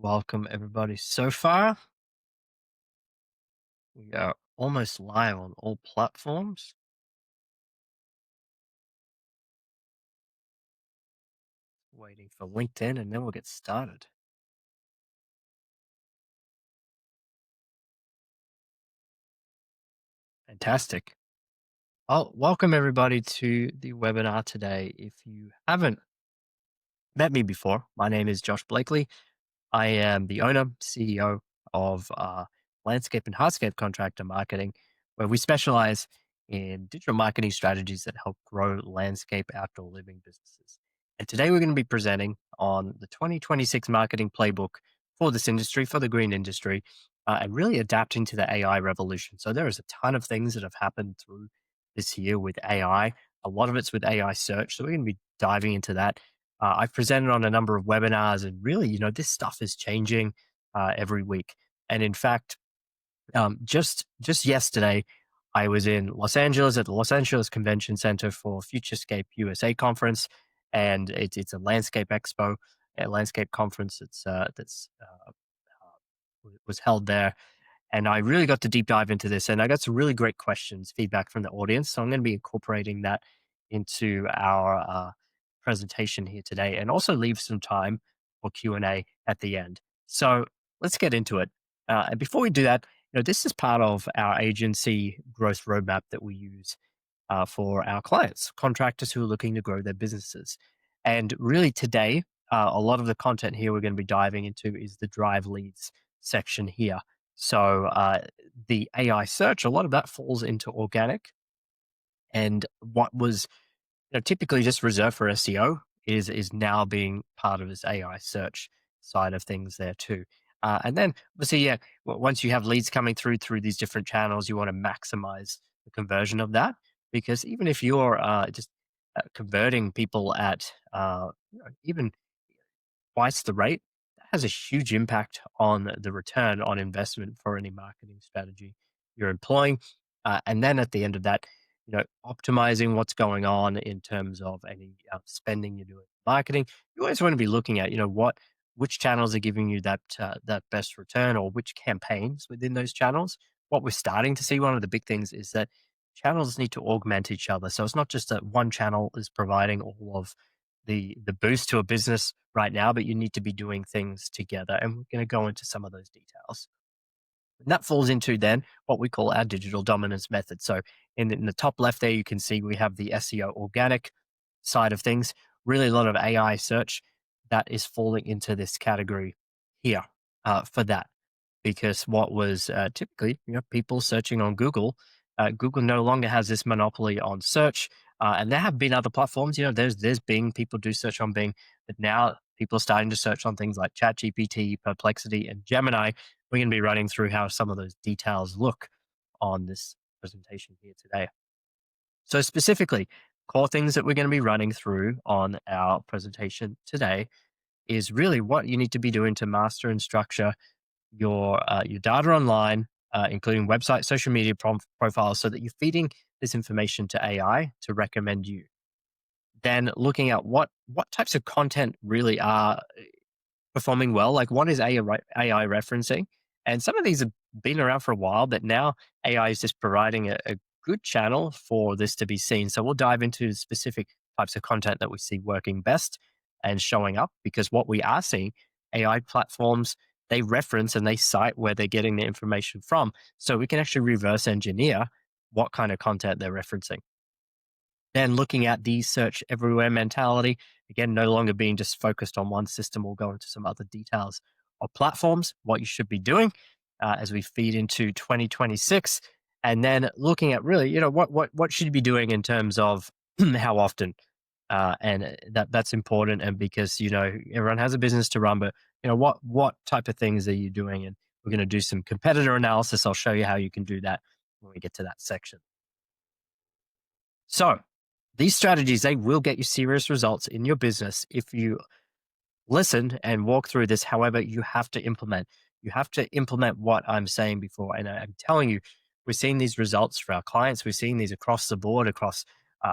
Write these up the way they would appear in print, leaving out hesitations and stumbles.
Welcome, everybody. So far, we are almost live on all platforms. Waiting for LinkedIn, and then we'll get started. Fantastic. Welcome, everybody, to the webinar today. If you haven't met me before, my name is Josh Blakeley. I am the owner, CEO of Landscape and Hardscape Contractor Marketing, where we specialize in digital marketing strategies that help grow landscape outdoor living businesses. And today we're going to be presenting on the 2026 marketing playbook for this industry, for the green industry, and really adapting to the AI revolution. So there is a ton of things that have happened through this year with AI. A lot of it's with AI search. So we're going to be diving into that. I've presented on a number of webinars, and really, this stuff is changing every week. And in fact, just yesterday, I was in Los Angeles at the Los Angeles Convention Center for Futurescape USA conference, and it's a landscape expo, a landscape conference was held there, and I really got to deep dive into this, and I got some really great questions, feedback from the audience. So I'm going to be incorporating that into our presentation here today, and also leave some time for Q&A at the end. So let's get into it. And before we do that, this is part of our agency growth roadmap that we use for our clients, contractors who are looking to grow their businesses. And really today, a lot of the content here we're going to be diving into is the drive leads section here. So the AI search, a lot of that falls into organic. And what was typically just reserved for SEO is now being part of this AI search side of things there too. And then obviously, yeah, once you have leads coming through these different channels, you want to maximize the conversion of that, because even if you're just converting people at even twice the rate, that has a huge impact on the return on investment for any marketing strategy you're employing. And then at the end of that, optimizing what's going on in terms of any spending you're doing in marketing. You always want to be looking at, which channels are giving you that best return, or which campaigns within those channels. What we're starting to see, one of the big things is that channels need to augment each other. So it's not just that one channel is providing all of the boost to a business right now, but you need to be doing things together. And we're going to go into some of those details. And that falls into then what we call our digital dominance method. So in the top left there, you can see we have the SEO organic side of things, really a lot of AI search that is falling into this category here for that. Because what was typically, people searching on Google, Google no longer has this monopoly on search. And there have been other platforms, there's Bing, people do search on Bing, but now people are starting to search on things like ChatGPT, Perplexity, and Gemini. We're going to be running through how some of those details look on this presentation here today. So specifically, core things that we're going to be running through on our presentation today is really what you need to be doing to master and structure your data online, including website, social media profiles, so that you're feeding this information to AI to recommend you. Then looking at what types of content really are performing well, like what is AI referencing, and some of these have been around for a while, but now AI is just providing a good channel for this to be seen. So we'll dive into specific types of content that we see working best and showing up, because what we are seeing, AI platforms, they reference and they cite where they're getting the information from. So we can actually reverse engineer what kind of content they're referencing. Then looking at the search everywhere mentality, again, no longer being just focused on one system. We'll go into some other details of platforms, what you should be doing as we feed into 2026. And then looking at really, what should you be doing in terms of how often. And that's important. And because, everyone has a business to run, but, what type of things are you doing? And we're going to do some competitor analysis. I'll show you how you can do that when we get to that section. So these strategies, they will get you serious results in your business if you listen and walk through this. However, you have to implement. You have to implement what I'm saying before. And I'm telling you, we're seeing these results for our clients. We're seeing these across the board, across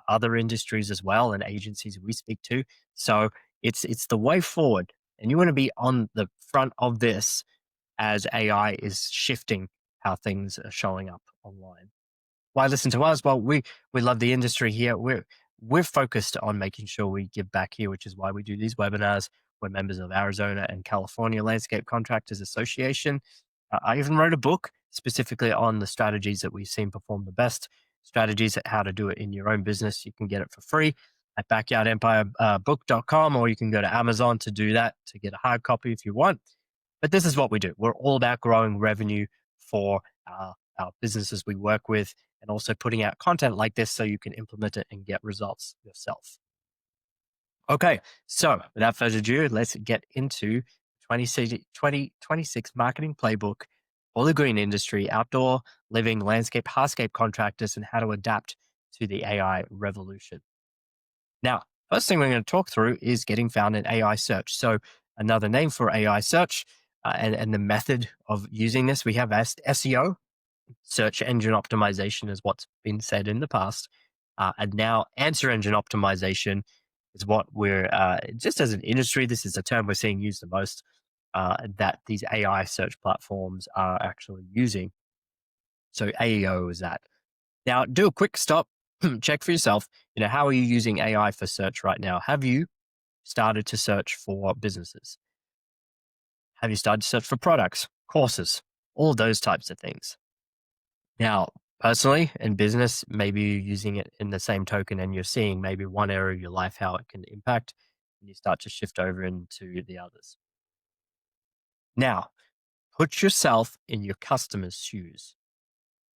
other industries as well, and agencies we speak to. So it's the way forward. And you want to be on the front of this as AI is shifting how things are showing up online. Why listen to us? Well, we love the industry here. We're focused on making sure we give back here, which is why we do these webinars. We're members of Arizona and California Landscape Contractors Association. I even wrote a book specifically on the strategies that we've seen perform the best, strategies at how to do it in your own business. You can get it for free at backyardempirebook.com, or you can go to Amazon to do that, to get a hard copy if you want. But this is what we do. We're all about growing revenue for our businesses we work with, and also putting out content like this so you can implement it and get results yourself. Okay, so without further ado, let's get into 2026 marketing playbook for the green industry, outdoor living, landscape, hardscape contractors, and how to adapt to the AI revolution. Now, first thing we're going to talk through is getting found in AI search. So another name for AI search, and the method of using this, we have SEO, search engine optimization, is what's been said in the past. And now answer engine optimization is what we're, just as an industry, this is a term we're seeing used the most, that these AI search platforms are actually using. So AEO is that. Now, do a quick stop, check for yourself. How are you using AI for search right now? Have you started to search for businesses? Have you started to search for products, courses, all those types of things? Now, personally, in business, maybe you're using it in the same token and you're seeing maybe one area of your life, how it can impact, and you start to shift over into the others. Now, put yourself in your customers' shoes.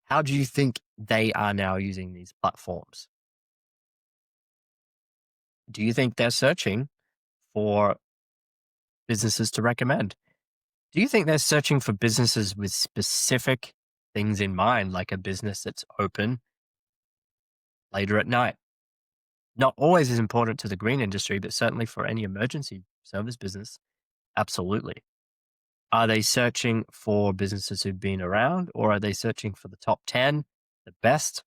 How do you think they are now using these platforms? Do you think they're searching for businesses to recommend? Do you think they're searching for businesses with specific things in mind, like a business that's open later at night? Not always is important to the green industry, but certainly for any emergency service business, absolutely. Are they searching for businesses who've been around, or are they searching for the top 10, the best?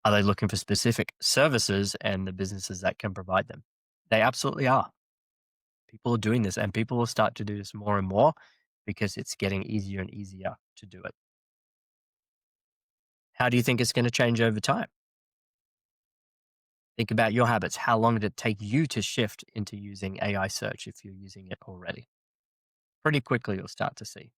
Are they looking for specific services and the businesses that can provide them? They absolutely are. People are doing this, and people will start to do this more and more because it's getting easier and easier to do it. How do you think it's going to change over time? Think about your habits. How long did it take you to shift into using AI search if you're using it already? Pretty quickly, you'll start to see.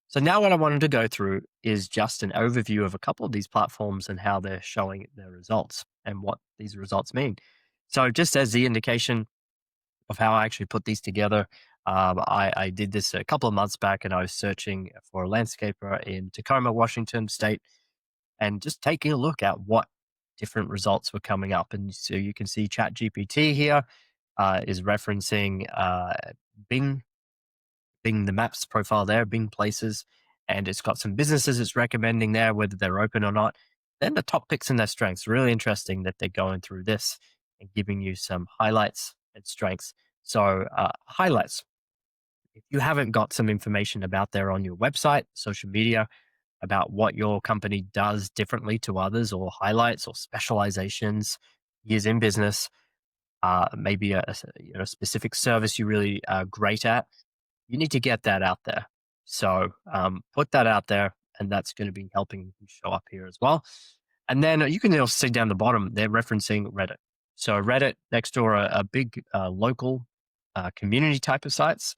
So, now what I wanted to go through is just an overview of a couple of these platforms and how they're showing their results and what these results mean. So, just as the indication of how I actually put these together, I did this a couple of months back, and I was searching for a landscaper in Tacoma, Washington state, and just taking a look at what different results were coming up. And so you can see ChatGPT here is referencing Bing, the Maps profile there, Bing Places, and it's got some businesses it's recommending there, whether they're open or not. Then the top picks and their strengths. Really interesting that they're going through this and giving you some highlights and strengths. So, highlights. If you haven't got some information about there on your website, social media, about what your company does differently to others, or highlights or specializations, years in business, maybe a specific service you're really great at, you need to get that out there. So put that out there, and that's going to be helping you show up here as well. And then you can also see down the bottom, they're referencing Reddit. So Reddit, next door, a big local community type of sites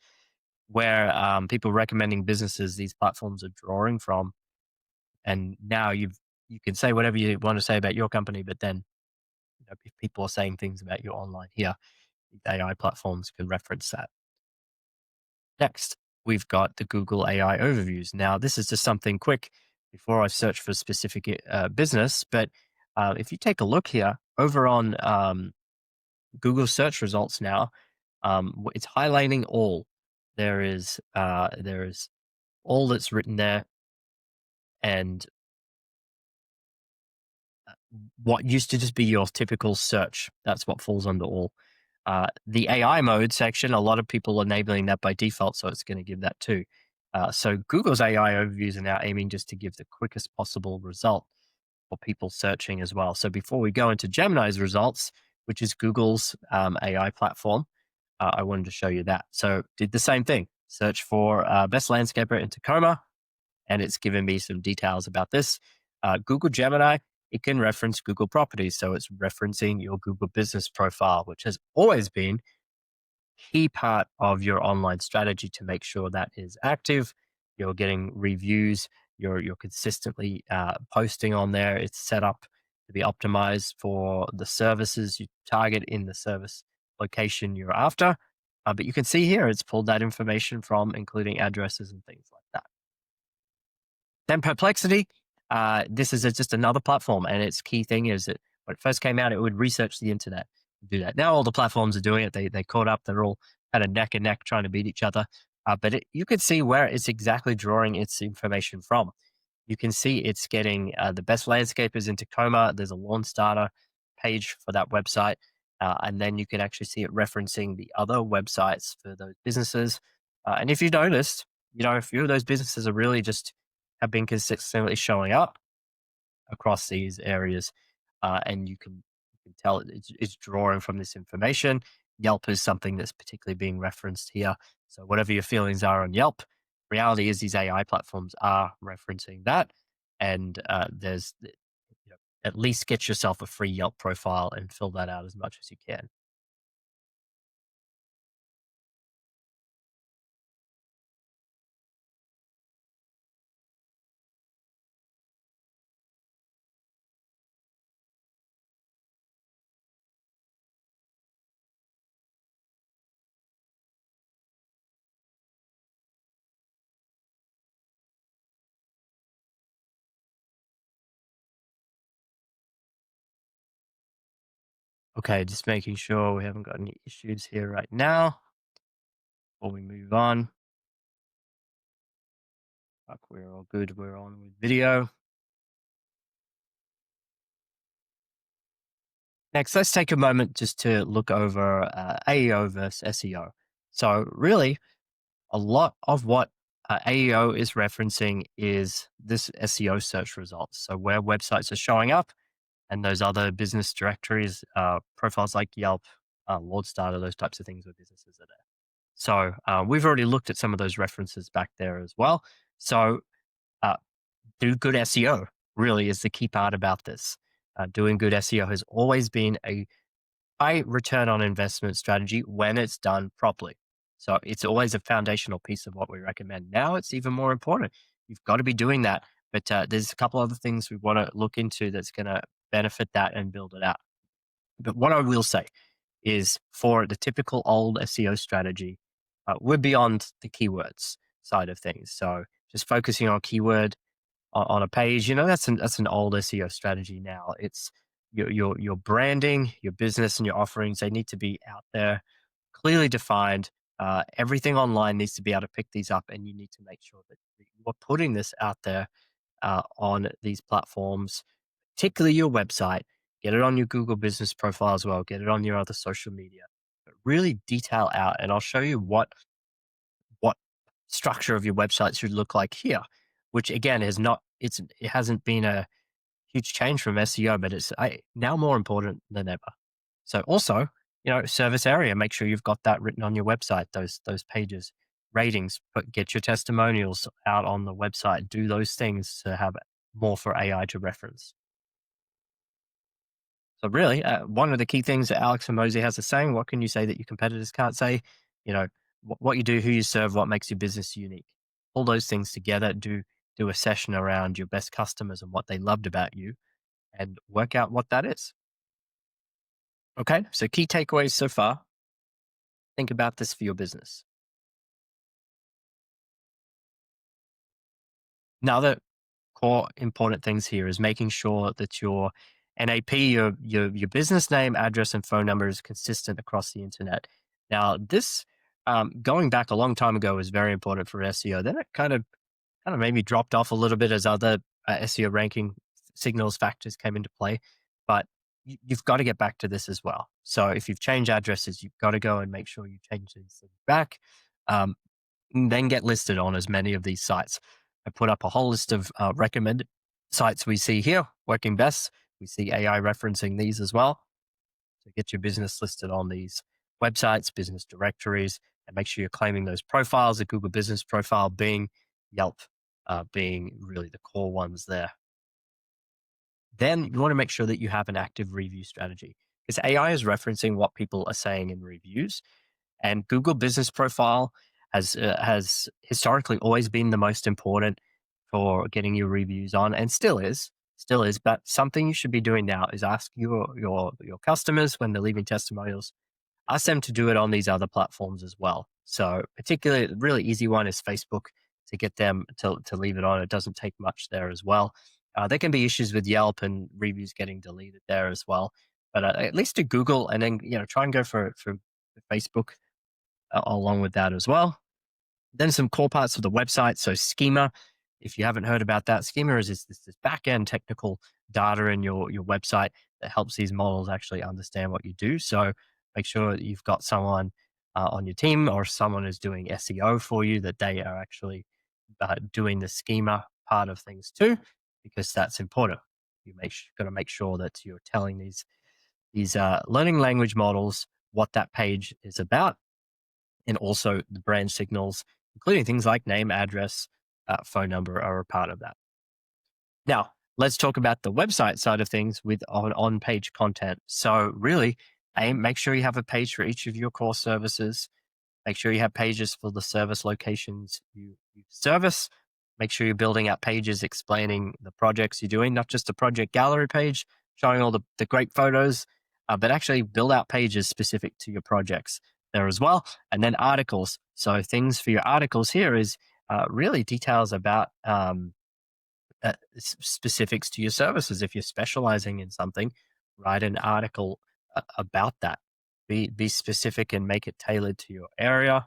where people recommending businesses these platforms are drawing from. And now you can say whatever you want to say about your company, but then if people are saying things about you online here, AI platforms can reference that. Next, we've got the Google AI overviews. Now, this is just something quick before I search for specific business, but if you take a look here over on Google search results now, it's highlighting all. There is all that's written there, and what used to just be your typical search. That's what falls under all. The AI mode section, a lot of people are enabling that by default, so it's going to give that too. So Google's AI overviews are now aiming just to give the quickest possible result for people searching as well. So before we go into Gemini's results, which is Google's AI platform, I wanted to show you that. So did the same thing. Search for best landscaper in Tacoma, and it's given me some details about this. Google Gemini, it can reference Google properties. So it's referencing your Google business profile, which has always been key part of your online strategy to make sure that is active. You're getting reviews. You're consistently posting on there. It's set up to be optimized for the services you target in the service location you're after. But you can see here it's pulled that information from, including addresses and things like that. Then Perplexity, this is just another platform, and its key thing is that when it first came out, it would research the internet, do that. Now all the platforms are doing it. They caught up. They're all kind of neck and neck trying to beat each other. But you can see where it's exactly drawing its information from. You can see it's getting the best landscapers in Tacoma. There's a lawn starter page for that website. And then you can actually see it referencing the other websites for those businesses. And if you noticed, a few of those businesses are really just have been consistently showing up across these areas, and you can tell it's drawing from this information. Yelp is something that's particularly being referenced here. So whatever your feelings are on Yelp, reality is these AI platforms are referencing that, and at least get yourself a free Yelp profile and fill that out as much as you can. Okay, just making sure we haven't got any issues here right now before we move on. Fuck, we're all good. We're on with video. Next, let's take a moment just to look over AEO versus SEO. So, really, a lot of what AEO is referencing is this SEO search results. So, where websites are showing up and those other business directories, profiles like Yelp, Lordstarter, those types of things where businesses are there. So, we've already looked at some of those references back there as well. So, uh, do good SEO really is the key part about this. Doing good SEO has always been a high return on investment strategy when it's done properly. So it's always a foundational piece of what we recommend. Now it's even more important. You've got to be doing that. But there's a couple other things we want to look into that's going to benefit that and build it out. But what I will say is for the typical old SEO strategy, we're beyond the keywords side of things. So just focusing on keyword on a page, that's an old SEO strategy now. It's your branding, your business, and your offerings. They need to be out there, clearly defined. Everything online needs to be able to pick these up, and you need to make sure that you're putting this out there on these platforms, particularly your website. Get it on your Google business profile as well. Get it on your other social media. But really detail out, and I'll show you what structure of your website should look like here, which again is not it hasn't been a huge change from SEO, but it's now more important than ever. So also, service area, make sure you've got that written on your website, those pages, ratings, but get your testimonials out on the website, do those things to have more for AI to reference. So really, one of the key things that Alex and Mosey has to say, what can you say that your competitors can't say? You know, what you do, who you serve, what makes your business unique. All those things together, do a session around your best customers and what they loved about you and work out what that is. Okay, so key takeaways so far. Think about this for your business. Now, the core important things here is making sure that your NAP, your business name, address, and phone number is consistent across the internet. Now, this going back a long time ago was very important for SEO. Then it kind of maybe dropped off a little bit as other SEO ranking signals factors came into play. But you've got to get back to this as well. So if you've changed addresses, you've got to go and make sure you change these things back. Um, and then get listed on as many of these sites. I put up a whole list of recommended sites we see here working best. We see AI referencing these as well. So get your business listed on these websites, business directories, and make sure you're claiming those profiles, the Google Business Profile, Bing, Yelp, being really the core ones there. Then you want to make sure that you have an active review strategy because AI is referencing what people are saying in reviews, and Google Business Profile has historically always been the most important for getting your reviews on, and still is. But something you should be doing now is ask your customers when they're leaving testimonials, ask them to do it on these other platforms as well. So, particularly, the really easy one is Facebook to get them to leave it on. It doesn't take much there as well. There can be issues with Yelp and reviews getting deleted there as well. But at least to Google, and then try and go for Facebook along with that as well. Then some core parts of the website. So schema, if you haven't heard about that, schema is this back end technical data in your website that helps these models actually understand what you do. So make sure that you've got someone on your team or someone who's doing SEO for you, that they are actually doing the schema part of things too, because that's important. Got to make sure that you're telling these learning language models what that page is about, and also the brand signals, including things like name, address, phone number, are a part of that. Now, let's talk about the website side of things with on-page content. So really, make sure you have a page for each of your core services. Make sure you have pages for the service locations you service. Make sure you're building out pages explaining the projects you're doing, not just a project gallery page showing all the great photos, but actually build out pages specific to your projects there as well. And then articles. So things for your articles here is really details about specifics to your services. If you're specializing in something, write an article about that. Be specific and make it tailored to your area,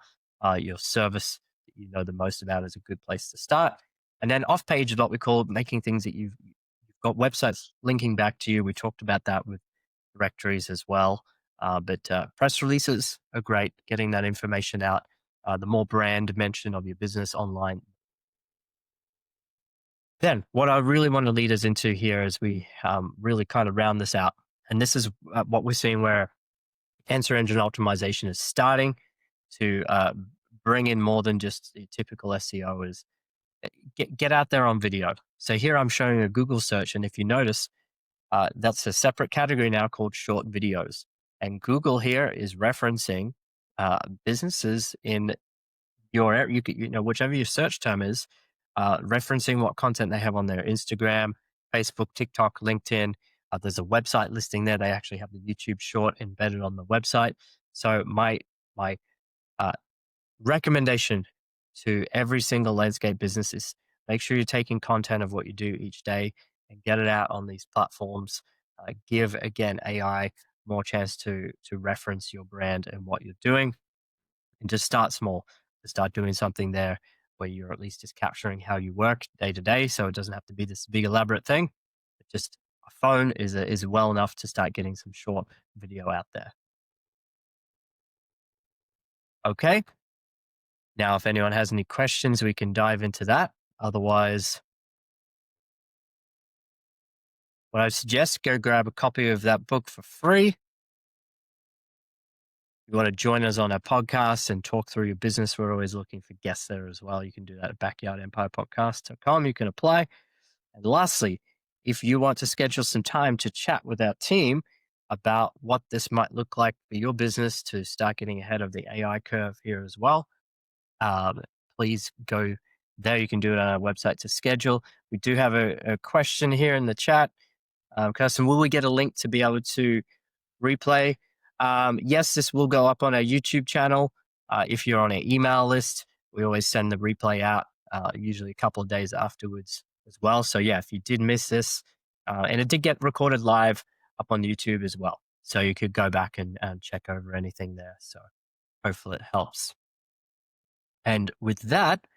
your service that you know the most about is a good place to start. And then off page is what we call making things that you've got websites linking back to you. We talked about that with directories as well. But press releases are great, getting that information out. The more brand mention of your business online. Then, what I really want to lead us into here as we really kind of round this out, and this is what we're seeing where answer engine optimization is starting to bring in more than just the typical SEO, is get out there on video. So here I'm showing a Google search, and if you notice, that's a separate category now called short videos. And Google here is referencing businesses in your area, whichever your search term is, referencing what content they have on their Instagram, Facebook, TikTok, LinkedIn. There's a website listing there. They actually have the YouTube short embedded on the website. So my uh, recommendation to every single landscape business is make sure you're taking content of what you do each day and get it out on these platforms. Give again AI more chance to reference your brand and what you're doing, and just start small. To start doing something there where you're at least just capturing how you work day to day, so it doesn't have to be this big elaborate thing. But just a phone is well enough to start getting some short video out there. Okay. Now, if anyone has any questions, we can dive into that. Otherwise, what I suggest, go grab a copy of that book for free. You want to join us on our podcast and talk through your business, we're always looking for guests there as well. You can do that at backyardempirepodcast.com. You can apply. And lastly, if you want to schedule some time to chat with our team about what this might look like for your business to start getting ahead of the AI curve here as well, um, please go there. You can do it on our website to schedule. We do have a question here in the chat. Kirsten, will we get a link to be able to replay? Yes, this will go up on our YouTube channel. If you're on our email list, we always send the replay out usually a couple of days afterwards as well. So yeah, if you did miss this, and it did get recorded live up on YouTube as well. So you could go back and check over anything there. So hopefully it helps. And with that,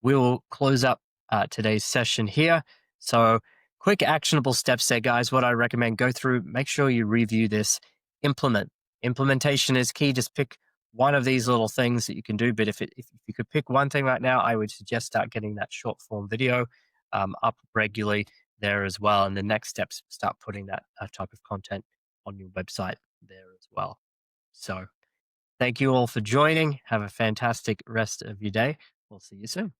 we'll close up today's session here. So quick actionable steps there, guys. What I recommend, go through, make sure you review this, implement. Implementation is key. Just pick one of these little things that you can do. But if you could pick one thing right now, I would suggest start getting that short form video up regularly there as well. And the next steps, start putting that type of content on your website there as well. So Thank you all for joining. Have a fantastic rest of your day. We'll see you soon.